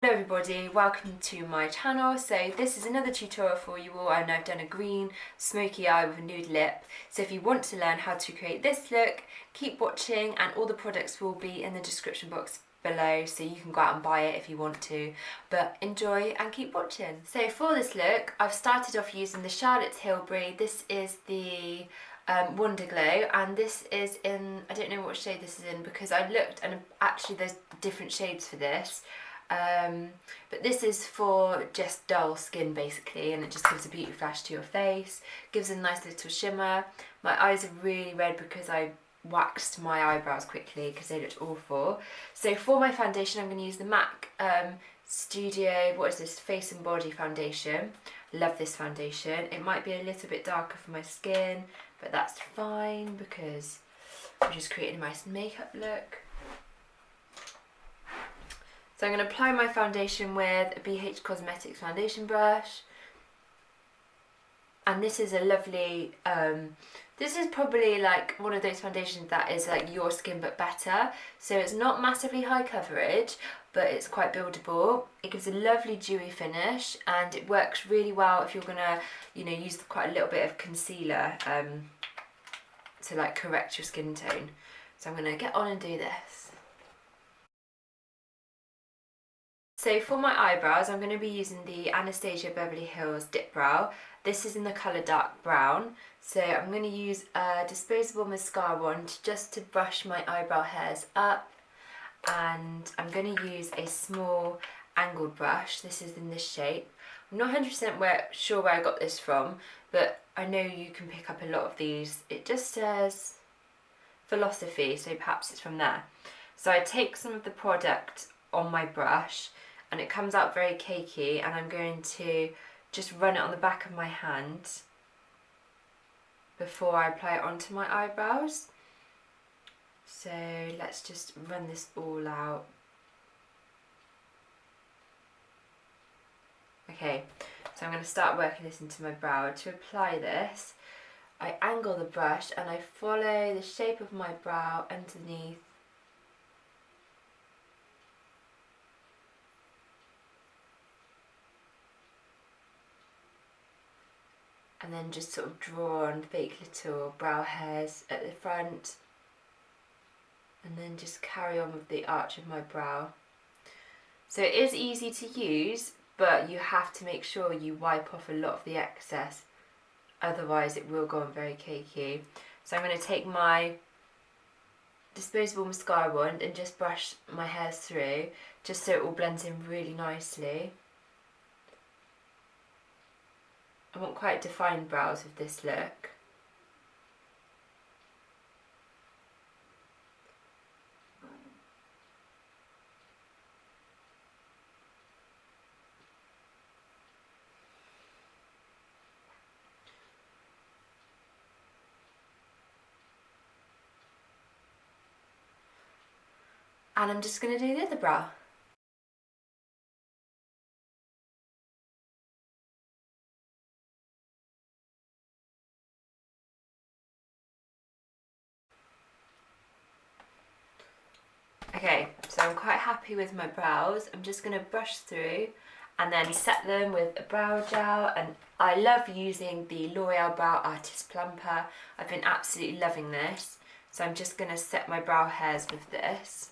Hello everybody, welcome to my channel. So this is another tutorial for you all, and I've done a green smoky eye with a nude lip. So if you want to learn how to create this look, keep watching, and all the products will be in the description box below, so you can go out and buy it if you want to, but enjoy and keep watching. So for this look, I've started off using the Charlotte Tilbury. This is the Wonder Glow, and this is in, I don't know what shade this is in because I looked and actually there's different shades for this. But this is for just dull skin basically, and it just gives a beauty flash to your face, gives a nice little shimmer. My eyes are really red because I waxed my eyebrows quickly because they looked awful. So for my foundation I'm going to use the MAC Studio, what is this, Face and Body foundation. Love this foundation. It might be a little bit darker for my skin, but that's fine because I'm just creating a nice makeup look. So I'm going to apply my foundation with a BH Cosmetics foundation brush. And this is a lovely, this is probably like one of those foundations that is like your skin but better. So it's not massively high coverage, but it's quite buildable. It gives a lovely dewy finish, and it works really well if you're going to, you know, use quite a little bit of concealer to like correct your skin tone. So I'm going to get on and do this. So for my eyebrows, I'm going to be using the Anastasia Beverly Hills DIPBROW. This is in the colour dark brown. So I'm going to use a disposable mascara wand just to brush my eyebrow hairs up. And I'm going to use a small angled brush. This is in this shape. I'm not 100% sure where I got this from, but I know you can pick up a lot of these. It just says philosophy, so perhaps it's from there. So I take some of the product on my brush, and it comes out very cakey, and I'm going to just run it on the back of my hand before I apply it onto my eyebrows. So let's just run this all out. Okay, so I'm going to start working this into my brow. To apply this, I angle the brush and I follow the shape of my brow underneath. And then just sort of draw on fake little brow hairs at the front, and then just carry on with the arch of my brow. So it is easy to use, but you have to make sure you wipe off a lot of the excess, otherwise it will go on very cakey. So I'm going to take my disposable mascara wand and just brush my hairs through, just so it all blends in really nicely. I want quite defined brows with this look. And I'm just going to do the other brow. Okay, so I'm quite happy with my brows. I'm just going to brush through and then set them with a brow gel, and I love using the L'Oreal Brow Artist Plumper. I've been absolutely loving this. So I'm just going to set my brow hairs with this.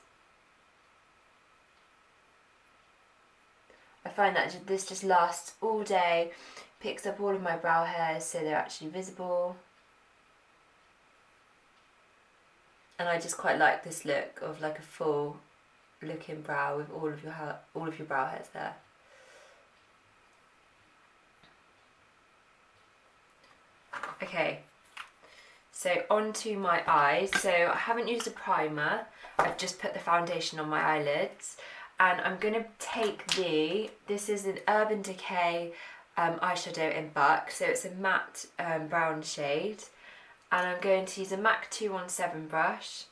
I find that this just lasts all day, picks up all of my brow hairs so they're actually visible. And I just quite like this look of like a full looking brow with all of your brow hairs there. Okay, so onto my eyes. So I haven't used a primer, I've just put the foundation on my eyelids, and I'm going to take this is an Urban Decay eyeshadow in Buck, so it's a matte brown shade. And I'm going to use a MAC 217 brush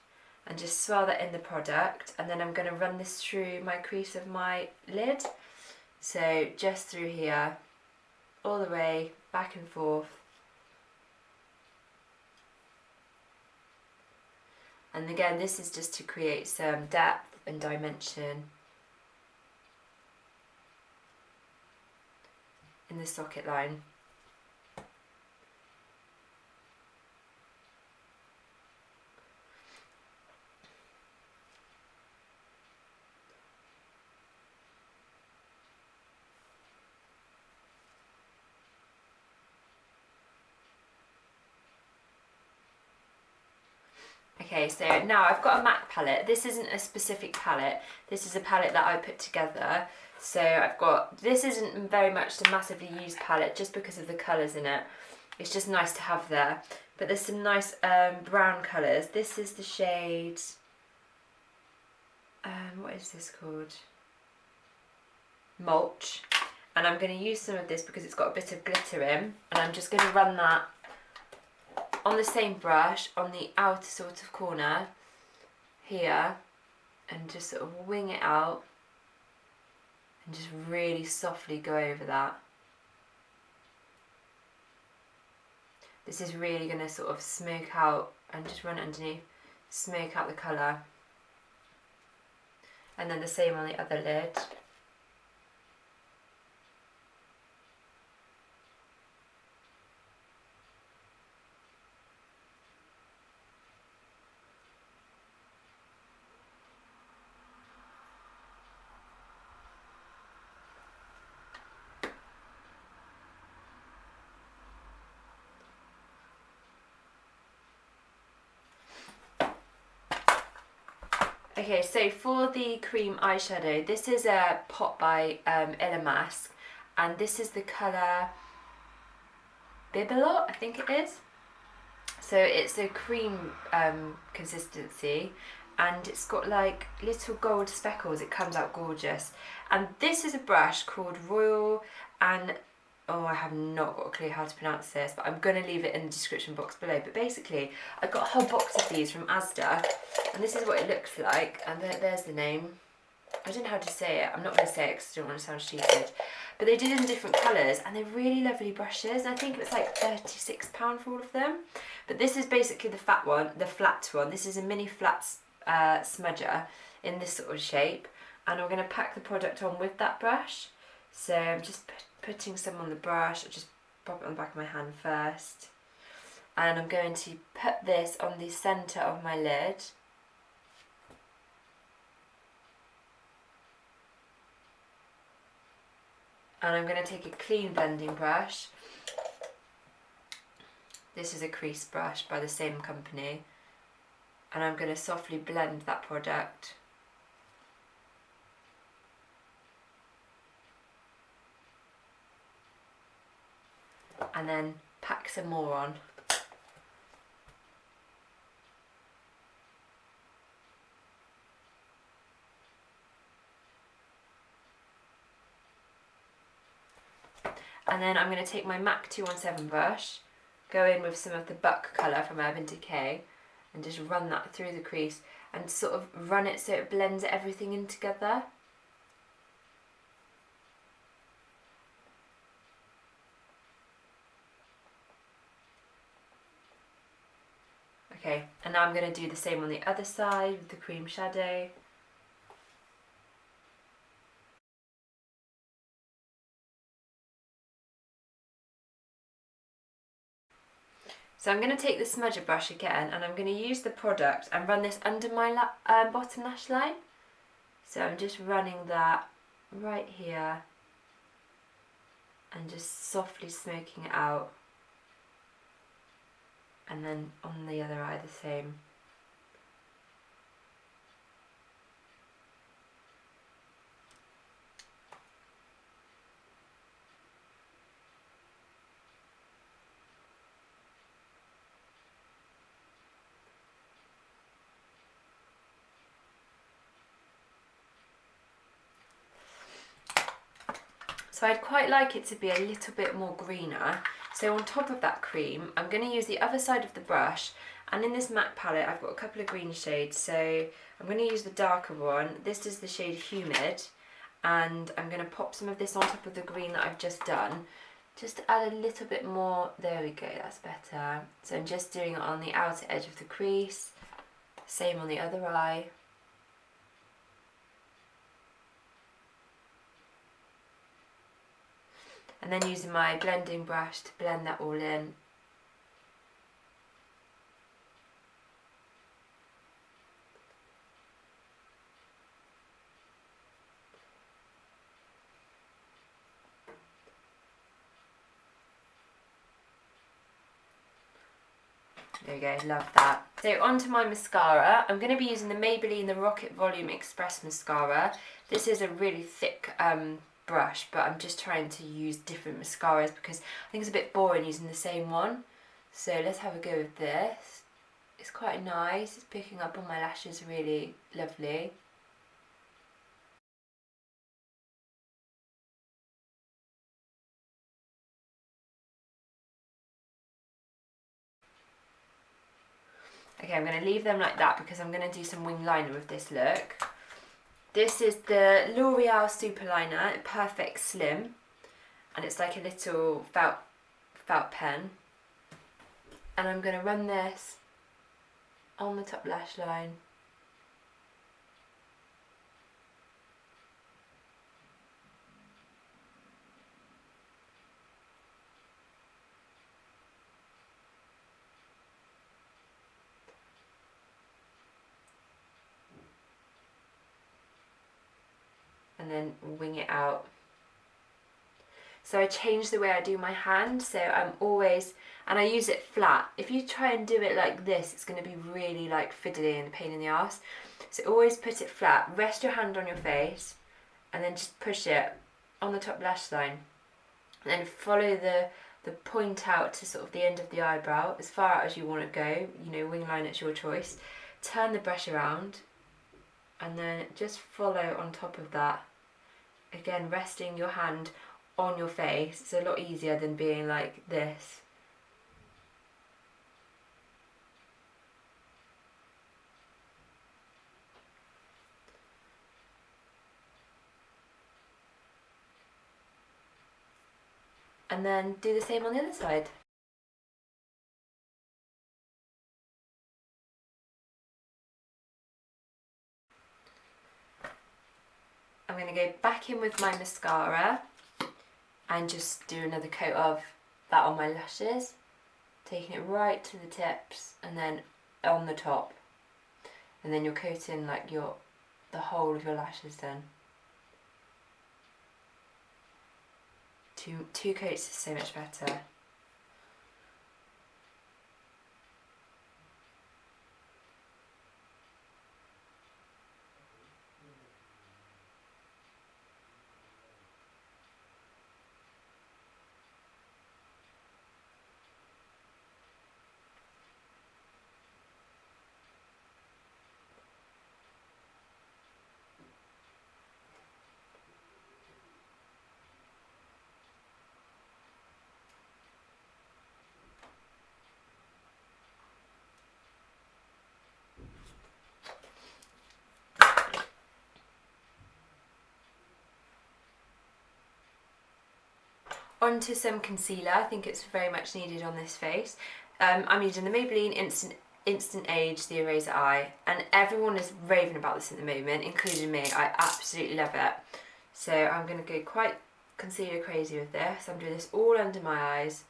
and just swirl that in the product, and then I'm going to run this through my crease of my lid. So just through here, all the way, back and forth. And again, this is just to create some depth and dimension in the socket line. Okay, so now I've got a MAC palette. This isn't a specific palette. This is a palette that I put together. So I've got, this isn't very much a massively used palette just because of the colours in it. It's just nice to have there. But there's some nice brown colours. This is the shade, what is this called? Mulch. And I'm going to use some of this because it's got a bit of glitter in. And I'm just going to run that on the same brush on the outer sort of corner here, and just sort of wing it out and just really softly go over that. This is really going to sort of smoke out, and just run it underneath, smoke out the colour. And then the same on the other lid. Okay, so for the cream eyeshadow, this is a pot by Illamasqua, and this is the colour BIBELOT, I think it is. So it's a cream consistency, and it's got like little gold speckles. It comes out gorgeous. And this is a brush called Royal, and oh, I have not got a clue how to pronounce this, but I'm going to leave it in the description box below. But basically, I got a whole box of these from Asda, and this is what it looks like. And there's the name. I don't know how to say it. I'm not going to say it because I don't want to sound stupid. But they did in different colours, and they're really lovely brushes. I think it's like £36 for all of them. But this is basically the fat one, the flat one. This is a mini flat smudger in this sort of shape. And I'm going to pack the product on with that brush. So I'm just putting some on the brush. I'll just pop it on the back of my hand first. And I'm going to put this on the centre of my lid. And I'm going to take a clean blending brush. This is a crease brush by the same company. And I'm going to softly blend that product. And then pack some more on. And then I'm going to take my MAC 217 brush, go in with some of the Buck colour from Urban Decay, and just run that through the crease and sort of run it so it blends everything in together. Okay, and now I'm going to do the same on the other side with the cream shadow. So I'm going to take the smudger brush again, and I'm going to use the product and run this under my bottom lash line. So I'm just running that right here and just softly smoking it out. And then on the other eye the same. So I'd quite like it to be a little bit more greener. So on top of that cream, I'm going to use the other side of the brush, and in this MAC palette I've got a couple of green shades, so I'm going to use the darker one. This is the shade Humid, and I'm going to pop some of this on top of the green that I've just done, just to add a little bit more. There we go, that's better. So I'm just doing it on the outer edge of the crease, same on the other eye. and then using my blending brush to blend that all in. There we go, love that. So onto my mascara. I'm going to be using the Maybelline the Rocket Volume Express Mascara. This is a really thick brush, but I'm just trying to use different mascaras because I think it's a bit boring using the same one. So let's have a go with this. It's quite nice, it's picking up on my lashes really lovely. Okay, I'm going to leave them like that because I'm going to do some wing liner with this look. This is the L'Oreal Super Liner, Perfect Slim, and it's like a little felt pen. And I'm going to run this on the top lash line. And then wing it out. So I changed the way I do my hand, so I'm always, and I use it flat. If you try and do it like this, it's going to be really like fiddly and a pain in the ass. So always put it flat, rest your hand on your face, and then just push it on the top lash line. And then follow the point out to sort of the end of the eyebrow, as far out as you want to go, you know, wing line, it's your choice. Turn the brush around, and then just follow on top of that. Again, resting your hand on your face. It's a lot easier than being like this. And then do the same on the other side. I'm going to go back in with my mascara and just do another coat of that on my lashes, taking it right to the tips and then on the top, and then you're coating like the whole of your lashes then. Two coats is so much better. Onto some concealer. I think it's very much needed on this face. I'm using the Maybelline Instant Age, the Eraser Eye, and everyone is raving about this at the moment, including me. I absolutely love it. So I'm going to go quite concealer crazy with this. I'm doing this all under my eyes.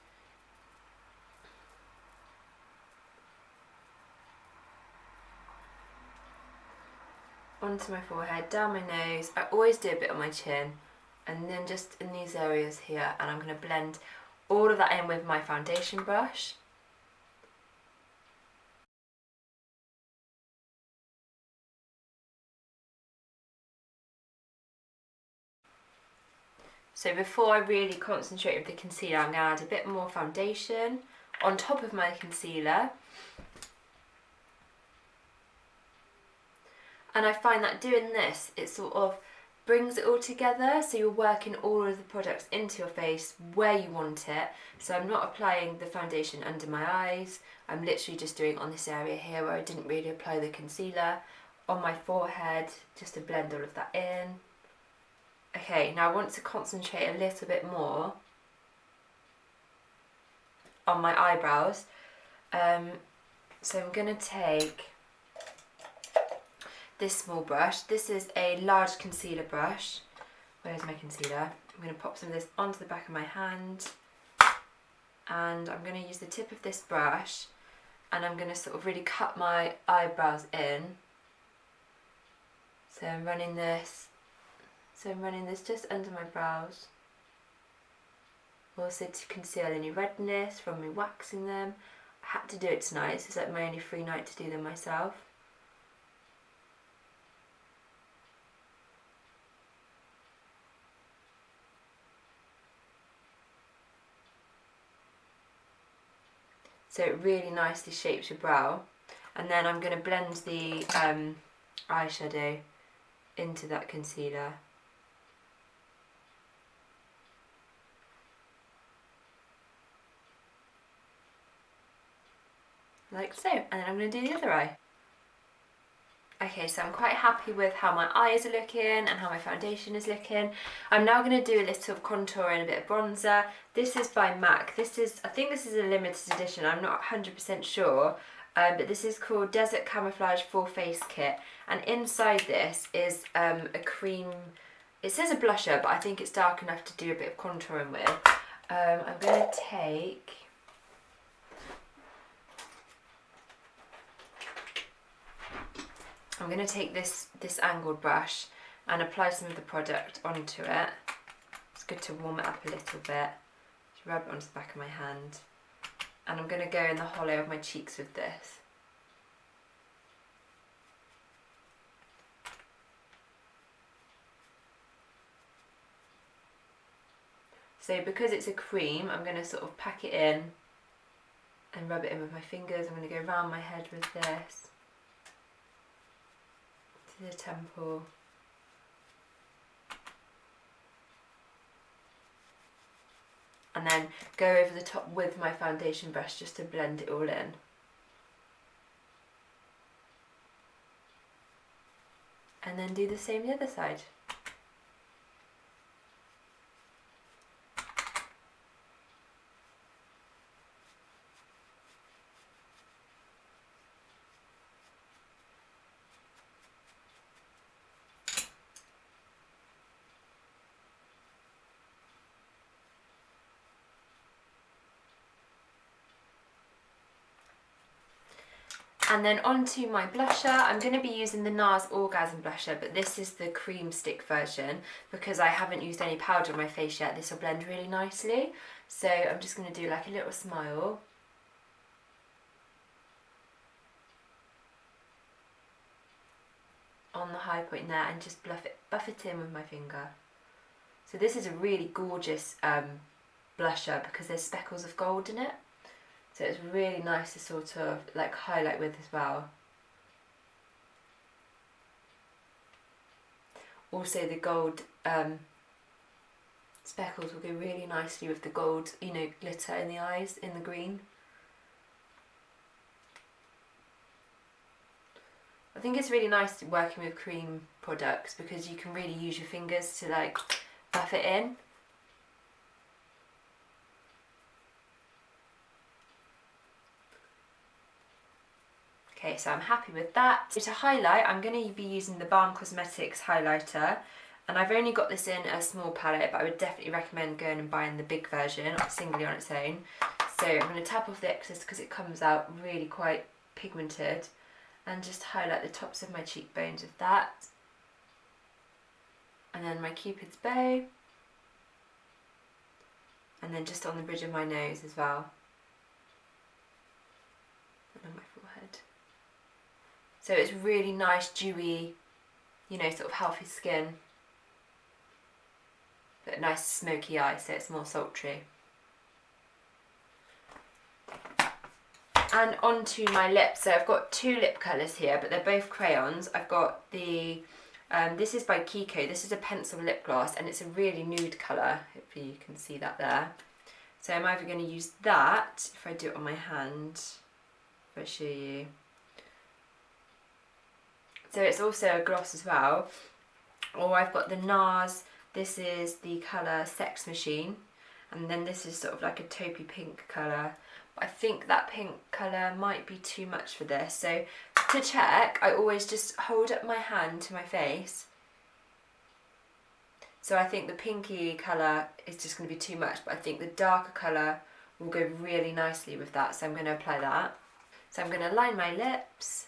Onto my forehead, down my nose. I always do a bit on my chin, and then just in these areas here, and I'm going to blend all of that in with my foundation brush. So before I really concentrate with the concealer, I'm going to add a bit more foundation on top of my concealer. And I find that doing this, it sort of brings it all together, so you're working all of the products into your face where you want it. So I'm not applying the foundation under my eyes, I'm literally just doing it on this area here where I didn't really apply the concealer, on my forehead, just to blend all of that in. Okay, now I want to concentrate a little bit more on my eyebrows. So I'm going to take this small brush. This is a large concealer brush. Where's my concealer? I'm going to pop some of this onto the back of my hand, and I'm going to use the tip of this brush, and I'm going to sort of really cut my eyebrows in. So I'm running this just under my brows, also to conceal any redness from me waxing them. I had to do it tonight, so it's like my only free night to do them myself. So it really nicely shapes your brow. And then I'm going to blend the eyeshadow into that concealer. Like so. And then I'm going to do the other eye. Okay, so I'm quite happy with how my eyes are looking and how my foundation is looking. I'm now going to do a little contour and a bit of bronzer. This is by MAC. I think this is a limited edition, I'm not 100% sure. But this is called Desert Camouflage Full Face Kit. And inside this is a cream, it says a blusher, but I think it's dark enough to do a bit of contouring with. I'm going to take... this angled brush and apply some of the product onto it. It's good to warm it up a little bit. Just rub it onto the back of my hand. And I'm going to go in the hollow of my cheeks with this. So because it's a cream, I'm going to sort of pack it in and rub it in with my fingers. I'm going to go around my head with this. To the temple. And then go over the top with my foundation brush just to blend it all in. And then do the same the other side. And then onto my blusher. I'm going to be using the Nars Orgasm blusher, but this is the cream stick version because I haven't used any powder on my face yet. This will blend really nicely. So I'm just going to do like a little smile. On the high point there and just buff it in with my finger. So this is a really gorgeous blusher because there's speckles of gold in it. So it's really nice to sort of like highlight with as well. Also the gold speckles will go really nicely with the gold, you know, glitter in the eyes, in the green. I think it's really nice working with cream products because you can really use your fingers to like buff it in. Okay, so I'm happy with that. So to highlight, I'm going to be using the BALM Cosmetics highlighter, and I've only got this in a small palette, but I would definitely recommend going and buying the big version singly on its own. So I'm going to tap off the excess because it comes out really quite pigmented, and just highlight the tops of my cheekbones with that, and then my Cupid's bow, and then just on the bridge of my nose as well, and on my forehead. So it's really nice, dewy, you know, sort of healthy skin, but a nice smoky eye, so it's more sultry. And onto my lips. So I've got two lip colours here, but they're both crayons. I've got the, this is by KIKO. This is a pencil lip gloss, and it's a really nude colour. Hopefully you can see that there. So I'm either going to use that, if I do it on my hand, if I show you. So it's also a gloss as well. Or I've got the Nars, this is the colour Sex Machine, and then this is sort of like a taupey pink colour. But I think that pink colour might be too much for this. So to check, I always just hold up my hand to my face. So I think the pinky colour is just going to be too much, but I think the darker colour will go really nicely with that, so I'm going to apply that. So I'm going to line my lips.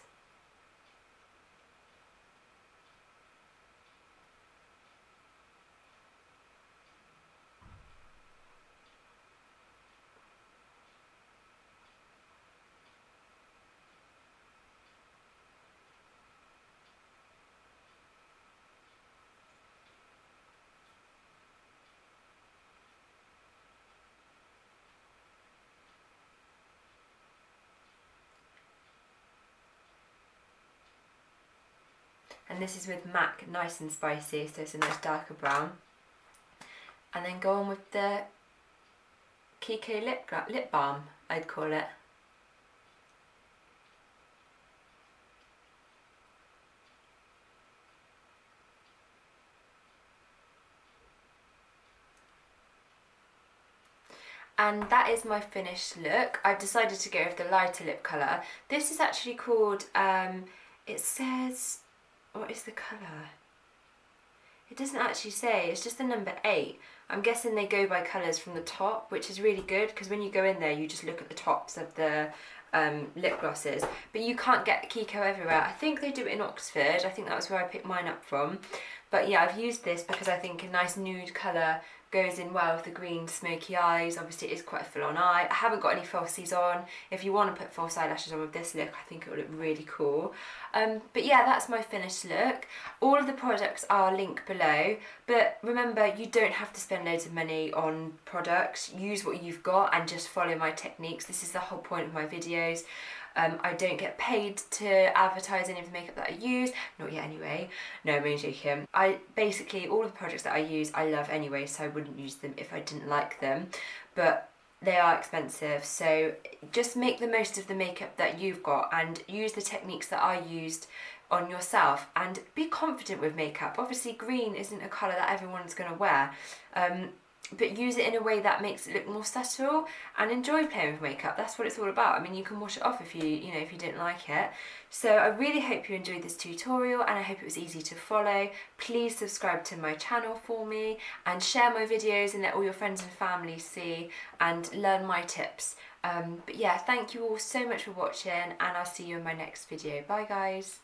And this is with MAC Nice and Spicy, so it's a nice darker brown. And then go on with the KIKO lip balm, I'd call it. And that is my finished look. I've decided to go with the lighter lip colour. This is actually called, it says, what is the colour? It doesn't actually say, it's just the number 8. I'm guessing they go by colours from the top, which is really good because when you go in there you just look at the tops of the lip glosses. But you can't get KIKO everywhere. I think they do it in Oxford. I think that was where I picked mine up from. But yeah, I've used this because I think a nice nude colour goes in well with the green smoky eyes. Obviously it is quite a full on eye. I haven't got any falsies on. If you want to put false eyelashes on with this look, I think it will look really cool. But yeah, that's my finished look. All of the products are linked below, but remember, you don't have to spend loads of money on products. Use what you've got and just follow my techniques. This is the whole point of my videos. I don't get paid to advertise any of the makeup that I use, not yet anyway. No, I'm only joking. Basically all of the products that I use I love anyway, so I wouldn't use them if I didn't like them, but they are expensive, so just make the most of the makeup that you've got and use the techniques that I used on yourself and be confident with makeup. Obviously green isn't a colour that everyone's going to wear, but use it in a way that makes it look more subtle and enjoy playing with makeup. That's what it's all about. I mean, you can wash it off if if you didn't like it. So I really hope you enjoyed this tutorial and I hope it was easy to follow. Please subscribe to my channel for me and share my videos and let all your friends and family see and learn my tips. But yeah, thank you all so much for watching and I'll see you in my next video. Bye guys.